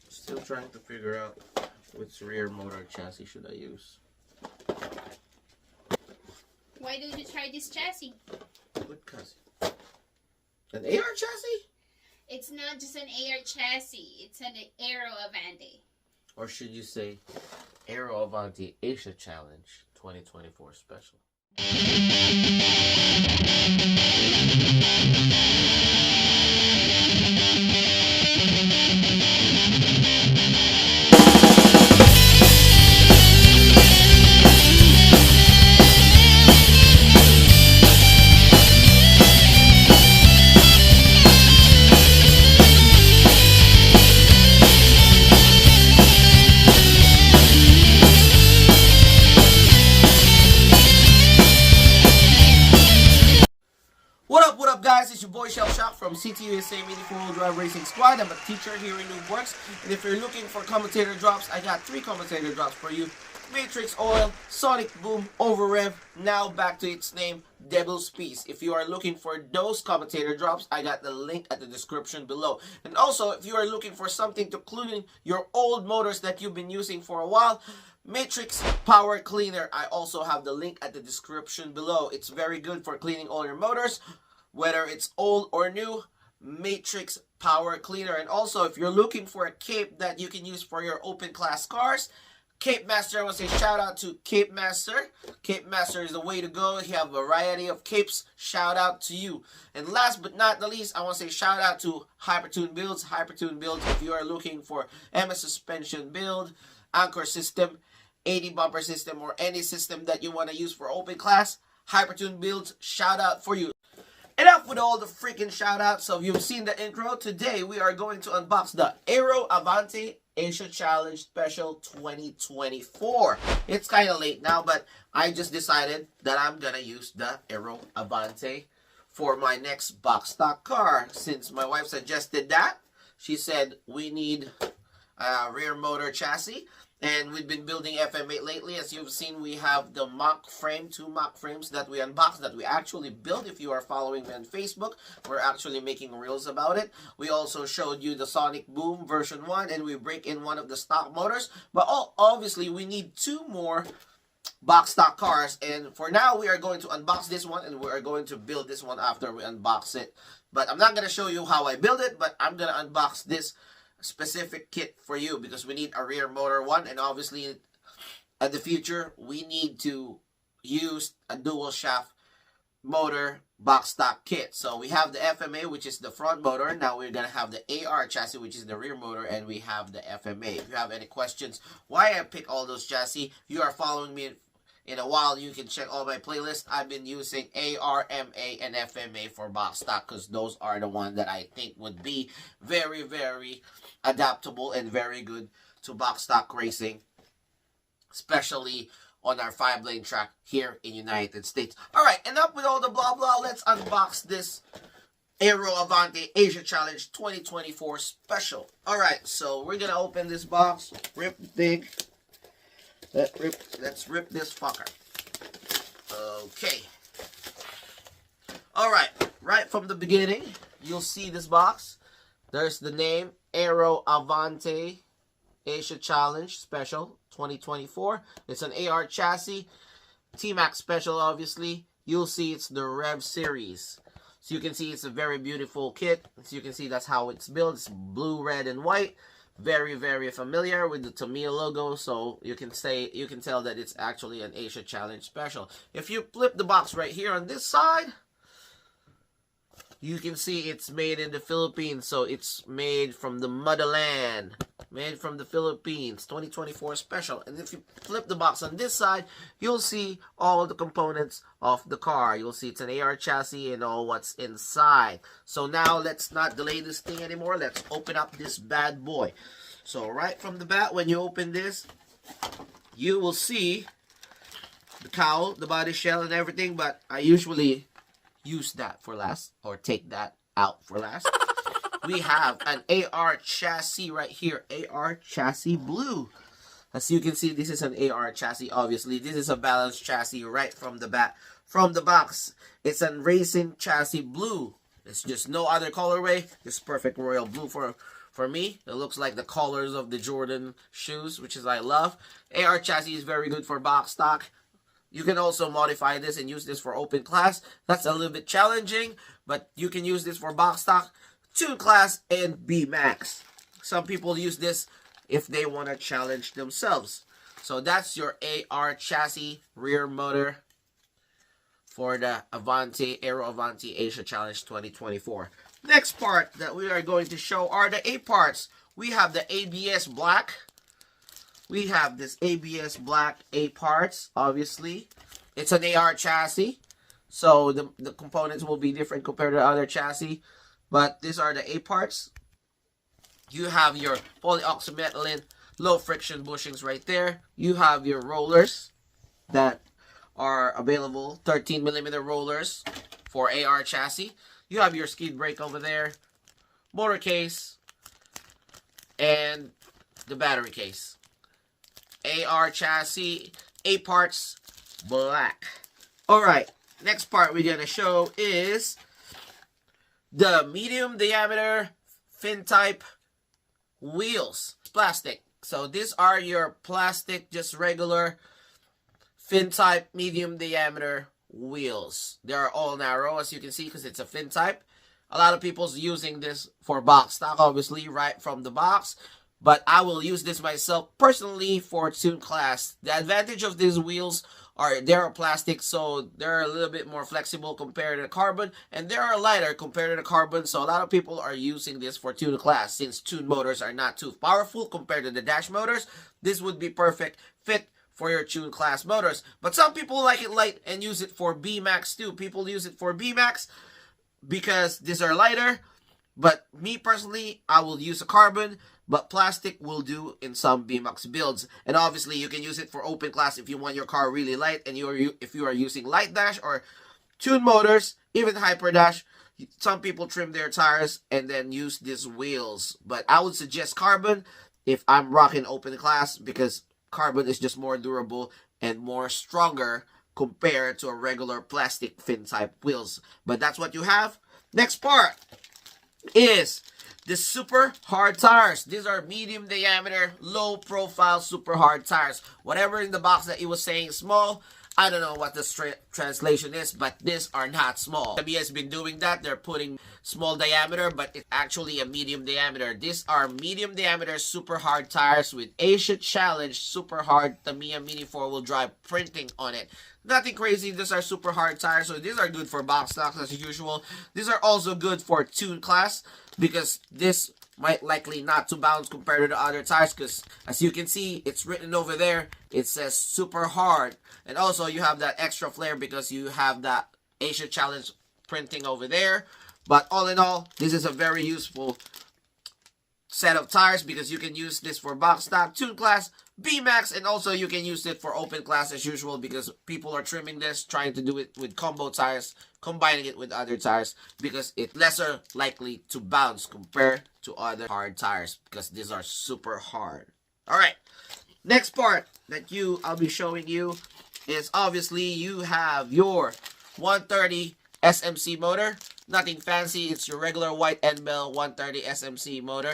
Still trying to figure out which rear motor chassis should I use. Why don't you try this chassis? What chassis? An AR chassis? It's not just an AR chassis. It's an Aero Avante. Or should you say Aero Avante Asia Challenge 2024 Special? What up guys, it's your boy Cielshock from CTUSA Mini4wd Drive Racing Squad. I'm a teacher here in Noobworx, and if you're looking for commentator drops, I got 3 commentator drops for you. Matrixx Oil, Sonic Boom, Over Rev, now back to its name, Devil's Peace. If you are looking for those commentator drops, I got the link at the description below. And also, if you are looking for something to clean your old motors that you've been using for a while, Matrixx Power Cleaner, I also have the link at the description below. It's very good for cleaning all your motors, whether it's old or new. Matrixx Power Cleaner. And also, if you're looking for a cape that you can use for your open class cars, Cape Master, I want to say shout out to Cape Master. Cape Master is the way to go. You have a variety of capes. Shout out to you. And last but not the least, I want to say shout out to Hypertune Builds. Hypertune Builds, if you are looking for MS suspension build, anchor system, 80 bumper system, or any system that you want to use for open class, Hypertune Builds, shout out for you. Enough with all the freaking shout outs. So you've seen the intro. Today we are going to unbox the Aero Avante Asia Challenge Special 2024. It's kind of late now, but I just decided that I'm gonna use the Aero Avante for my next box stock car. Since my wife suggested that, she said we need a rear motor chassis. And we've been building FM8 lately. As you've seen, we have the mock frame, 2 mock frames that we unboxed, that we actually built. If you are following me on Facebook, we're actually making reels about it. We also showed you the Sonic Boom version 1, and we break in one of the stock motors. But obviously, we need 2 more box stock cars. And for now, we are going to unbox this one, and we are going to build this one after we unbox it. But I'm not going to show you how I build it, but I'm going to unbox this specific kit for you because we need a rear motor one, and obviously in the future we need to use a dual shaft motor box stock kit. So we have the FMA, which is the front motor. Now we're gonna have the AR chassis, which is the rear motor, and we have the FMA. If you have any questions why I pick all those chassis, if you are following me in a while, you can check all my playlists. I've been using AR, MA, and FMA for box stock because those are the ones that I think would be very, very adaptable and very good to box stock racing, especially on our 5-lane track here in United States. Alright, enough with all the blah blah. Let's unbox this Aero Avante Asia Challenge 2024 Special. Alright, so we're gonna open this box, rip the thing. Let's rip this fucker. Okay. Alright, right from the beginning, you'll see this box. There's the name, Aero Avante Asia Challenge Special 2024. It's an AR chassis. T-Max Special, obviously. You'll see it's the Rev Series. So you can see it's a very beautiful kit. So you can see that's how it's built. It's blue, red, and white. Very, very familiar with the Tamiya logo, so you can tell that it's actually an Asia Challenge Special. If you flip the box right here on this side, you can see it's made in the Philippines, so it's made from the motherland, made from the Philippines, 2024 Special. And if you flip the box on this side, you'll see all the components of the car. You'll see it's an AR chassis and all what's inside. So now let's not delay this thing anymore. Let's open up this bad boy. So right from the bat, when you open this, you will see the cowl, the body shell, and everything. But I usually use that for last, or take that out for last. We have an AR chassis right here, AR chassis blue. As you can see, this is an AR chassis. Obviously, this is a balanced chassis right from the bat, from the box. It's a racing chassis blue. It's just no other colorway. This perfect royal blue for me. It looks like the colors of the Jordan shoes, which is I love. AR chassis is very good for box stock. You can also modify this and use this for open class. That's a little bit challenging, but you can use this for box stock, tune class, and B max. Some people use this if they want to challenge themselves. So that's your AR chassis rear motor for the Avante, Aero Avante Asia Challenge 2024. Next part that we are going to show are the A parts. We have the ABS black. We have this ABS black A parts, obviously. It's an AR chassis, so the components will be different compared to other chassis. But these are the A parts. You have your polyoxymethyl low friction bushings right there. You have your rollers that are available, 13mm rollers for AR chassis. You have your skid brake over there, motor case, and the battery case. AR chassis, A parts, black. Alright, next part we're going to show is the medium diameter fin type wheels. Plastic. So these are your plastic, just regular fin type medium diameter wheels. They are all narrow, as you can see, because it's a fin type. A lot of people's using this for box stock, obviously, right from the box. But I will use this myself personally for tune class. The advantage of these wheels are they're plastic, so they're a little bit more flexible compared to carbon, and they are lighter compared to the carbon. So a lot of people are using this for tune class. Since tune motors are not too powerful compared to the dash motors, this would be perfect fit for your tune class motors. But some people like it light and use it for B max too. People use it for B max because these are lighter. But me personally, I will use a carbon, but plastic will do in some BMAX builds. And obviously, you can use it for open class if you want your car really light, and if you are using light dash or tune motors, even hyper dash. Some people trim their tires and then use these wheels. But I would suggest carbon if I'm rocking open class, because carbon is just more durable and more stronger compared to a regular plastic fin type wheels. But that's what you have. Next part is the super hard tires. These are medium diameter, low profile, super hard tires. Whatever in the box that it was saying small, I don't know what the translation is, but these are not small. WWE has been doing that. They're putting small diameter, but it's actually a medium diameter. These are medium diameter, super hard tires with Asia Challenge super hard Tamiya Mini 4-wheel drive printing on it. Nothing crazy. These are super hard tires, so these are good for box stocks as usual. These are also good for tune class, because this might likely not to bounce compared to the other tires, because as you can see, it's written over there, it says super hard. And also you have that extra flare because you have that Asia Challenge printing over there. But all in all, this is a very useful set of tires, because you can use this for box stock, tune class, B-Max, and also you can use it for open class as usual, because people are trimming this, trying to do it with combo tires, combining it with other tires, because it's lesser likely to bounce compared to other hard tires, because these are super hard. Alright, next part that I'll be showing you is obviously you have your 130 SMC motor. Nothing fancy, it's your regular white end mill 130 SMC motor.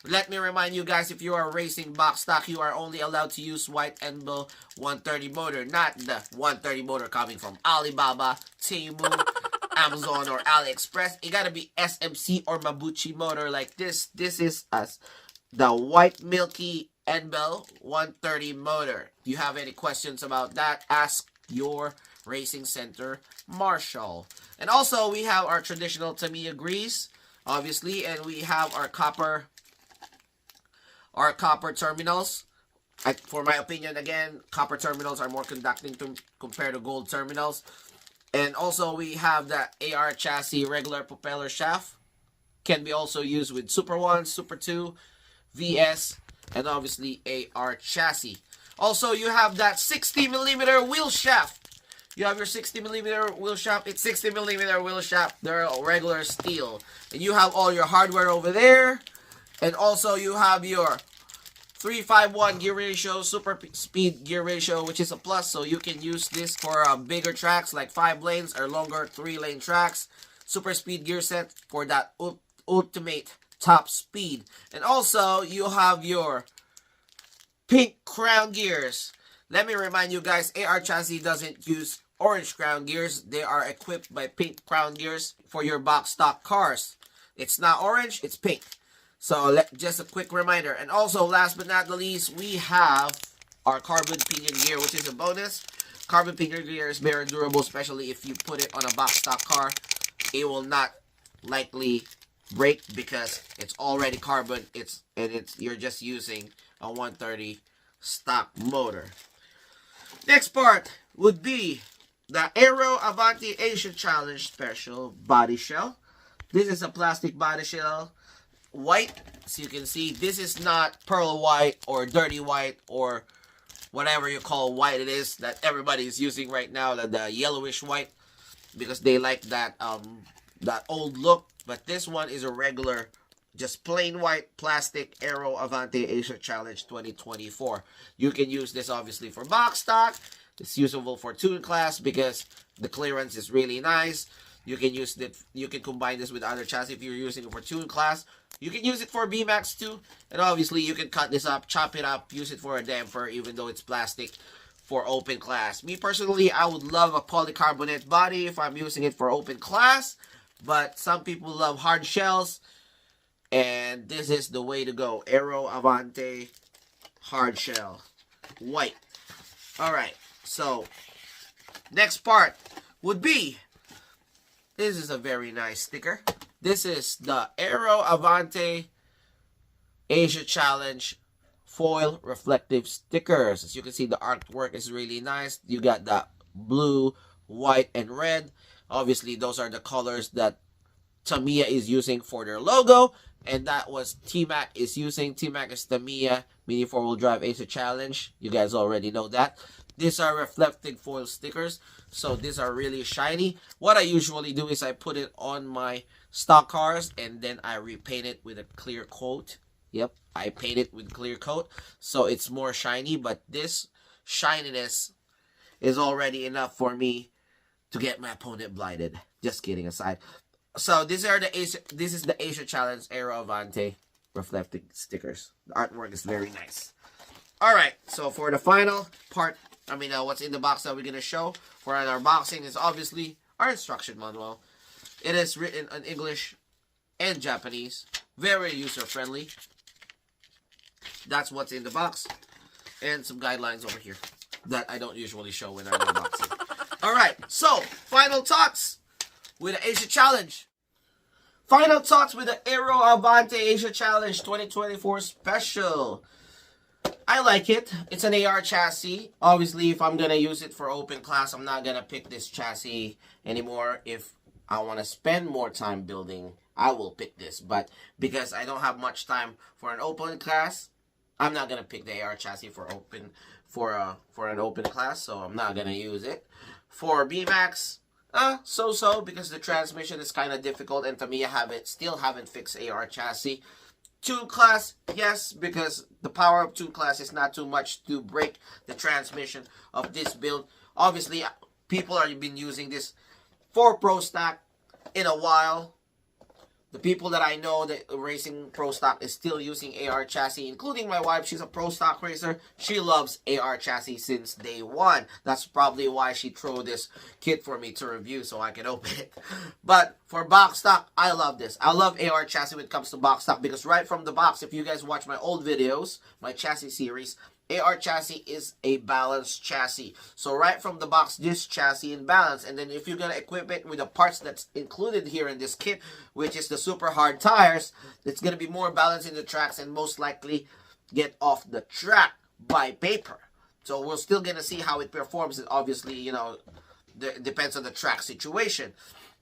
Let me remind you guys, if you are racing box stock, you are only allowed to use white end mill 130 motor, not the 130 motor coming from Alibaba, Temu, Amazon, or AliExpress. It gotta be SMC or Mabuchi motor like this. This is the white milky end mill 130 motor. If you have any questions about that, ask your racing center marshal. And also we have our traditional Tamiya grease, obviously, and we have our copper terminals. For my opinion, again, copper terminals are more conducting compared to gold terminals. And also we have the AR chassis regular propeller shaft. Can be also used with Super 1, Super 2, VS, and obviously AR chassis. Also, you have that 60mm wheel shaft. You have your 60mm wheel shaft. It's 60mm wheel shaft. They're regular steel. And you have all your hardware over there. And also you have your 351 gear ratio, super speed gear ratio, which is a plus. So you can use this for bigger tracks like 5 lanes or longer 3-lane tracks. super speed gear set for that ultimate top speed. And also, you have your pink crown gears. Let me remind you guys, AR chassis doesn't use orange crown gears. They are equipped by pink crown gears for your box stock cars. It's not orange, it's pink. So just a quick reminder. And also, last but not the least, we have our carbon pinion gear, which is a bonus. Carbon pinion gear is very durable, especially if you put it on a box stock car. It will not likely break because it's already carbon. You're just using a 130 stock motor. Next part would be the Aero Avante Asia Challenge Special Body Shell. This is a plastic body shell, white, as you can see. This is not pearl white or dirty white or whatever you call white it is that everybody is using right now, the yellowish white, because they like that that old look. But this one is a regular, just plain white plastic Aero Avante Asia Challenge 2024. You can use this obviously for box stock. It's usable for tune class because the clearance is really nice. You can use it. You can combine this with other chassis if you're using it for tune class. You can use it for BMAX too, and obviously you can cut this up, chop it up, use it for a damper, even though it's plastic, for open class. Me personally, I would love a polycarbonate body if I'm using it for open class, but some people love hard shells, and this is the way to go. Aero Avante hard shell, white. All right, so next part would be, this is a very nice sticker. This is the Aero Avante Asia Challenge foil reflective stickers. As you can see, the artwork is really nice. You got the blue, white, and red. Obviously, those are the colors that Tamiya is using for their logo, and that was T-Mac is using. T-Mac is Tamiya Mini 4-wheel drive Asia Challenge. You guys already know that. These are reflective foil stickers, so these are really shiny. What I usually do is I put it on my stock cars and then I repaint it with a clear coat. Yep, I paint it with clear coat so it's more shiny, but this shininess is already enough for me to get my opponent blinded. Just kidding aside. So this is the Asia Challenge Aero Avante reflective stickers. The artwork is very nice. Alright, so for the final part, what's in the box that we're going to show for our unboxing is obviously our instruction manual. It is written in English and Japanese. Very user-friendly. That's what's in the box. And some guidelines over here that I don't usually show when I'm unboxing. Alright, so final thoughts with the Asia Challenge. Final thoughts with the Aero Avante Asia Challenge 2024 Special. I like it. It's an AR chassis. Obviously, if I'm going to use it for open class, I'm not going to pick this chassis anymore. If I want to spend more time building, I will pick this. But because I don't have much time for an open class, I'm not going to pick the AR chassis for an open class, so I'm not going to use it. For BMAX, so-so, because the transmission is kind of difficult and Tamiya still haven't fixed AR chassis. Tune class, yes, because the power of tune class is not too much to break the transmission of this build. Obviously, people have been using this for pro stock in a while. The people that I know that racing pro stock is still using AR chassis, including my wife. She's a pro stock racer. She loves AR chassis since day one. That's probably why she threw this kit for me to review so I can open it. But for box stock, I love this. I love AR chassis when it comes to box stock because right from the box, if you guys watch my old videos, my chassis series, AR chassis is a balanced chassis. So right from the box, this chassis in balance. And then if you're going to equip it with the parts that's included here in this kit, which is the super hard tires, it's going to be more balanced in the tracks and most likely get off the track by paper. So we're still going to see how it performs. And obviously, you know, depends on the track situation.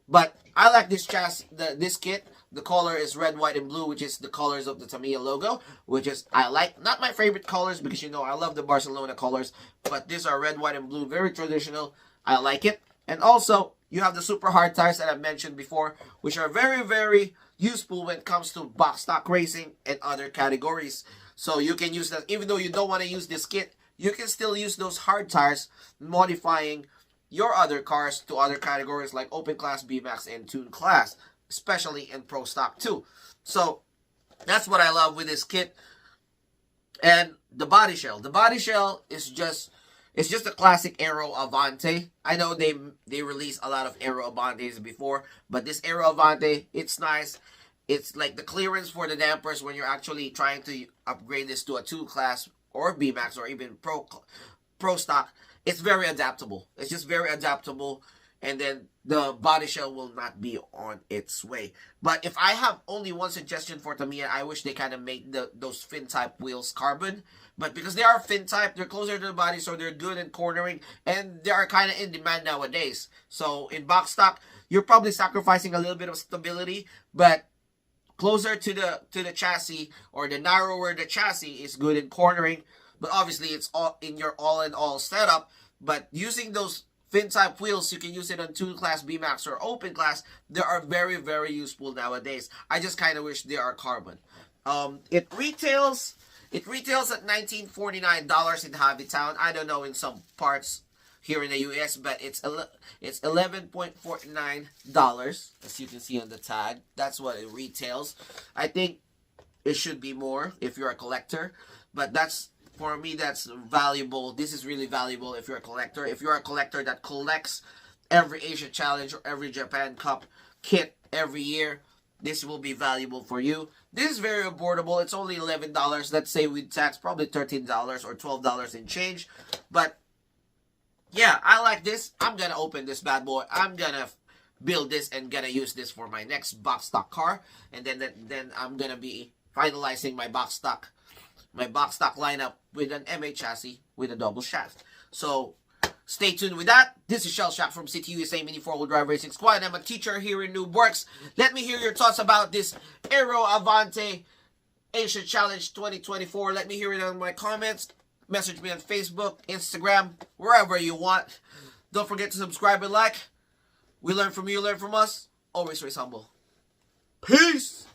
But I like this chassis, this kit. The color is red, white, and blue, which is the colors of the Tamiya logo, which is, I like. Not my favorite colors because, you know, I love the Barcelona colors. But these are red, white, and blue. Very traditional. I like it. And also, you have the super hard tires that I've mentioned before, which are very, very useful when it comes to box stock racing and other categories. So you can use that. Even though you don't want to use this kit, you can still use those hard tires, modifying your other cars to other categories like Open Class, B-Max, and Tune Class, especially in Pro Stock too. So that's what I love with this kit. And the body shell. The body shell is just, it's just a classic Aero Avante. I know they released a lot of Aero Avantes before, but this Aero Avante, it's nice. It's like the clearance for the dampers when you're actually trying to upgrade this to a 2 class or B-Max or even Pro Stock. It's very adaptable. It's just very adaptable. And then the body shell will not be on its way. But if I have only one suggestion for Tamiya, I wish they kind of made those fin type wheels carbon. But because they are fin type, they're closer to the body, so they're good in cornering, and they are kind of in demand nowadays. So in box stock, you're probably sacrificing a little bit of stability, but closer to the chassis, or the narrower the chassis, is good in cornering. But obviously it's all in your all-in-all setup. But using those fin type wheels, you can use it on 2 class, B-Max, or Open Class. They are very, very useful nowadays. I just kind of wish they are carbon. It retails at $19.49 in Hobbytown. I don't know in some parts here in the US, but it's $11.49, as you can see on the tag. That's what it retails. I think it should be more if you're a collector, but that's, for me, that's valuable. This is really valuable if you're a collector. If you're a collector that collects every Asia Challenge or every Japan Cup kit every year, this will be valuable for you. This is very affordable. It's only $11. Let's say with tax, probably $13 or $12 in change. But yeah, I like this. I'm going to open this bad boy. I'm going to build this and going to use this for my next box stock car. And then I'm going to be finalizing my box stock lineup with an MA chassis with a double shaft. So stay tuned with that. This is Cielshock from City USA Mini 4-wheel drive racing squad. I'm a teacher here in Noobworx. Let me hear your thoughts about this Aero Avante Asia Challenge 2024. Let me hear it in my comments. Message me on Facebook, Instagram, wherever you want. Don't forget to subscribe and like. We learn from you, learn from us. Always race humble. Peace!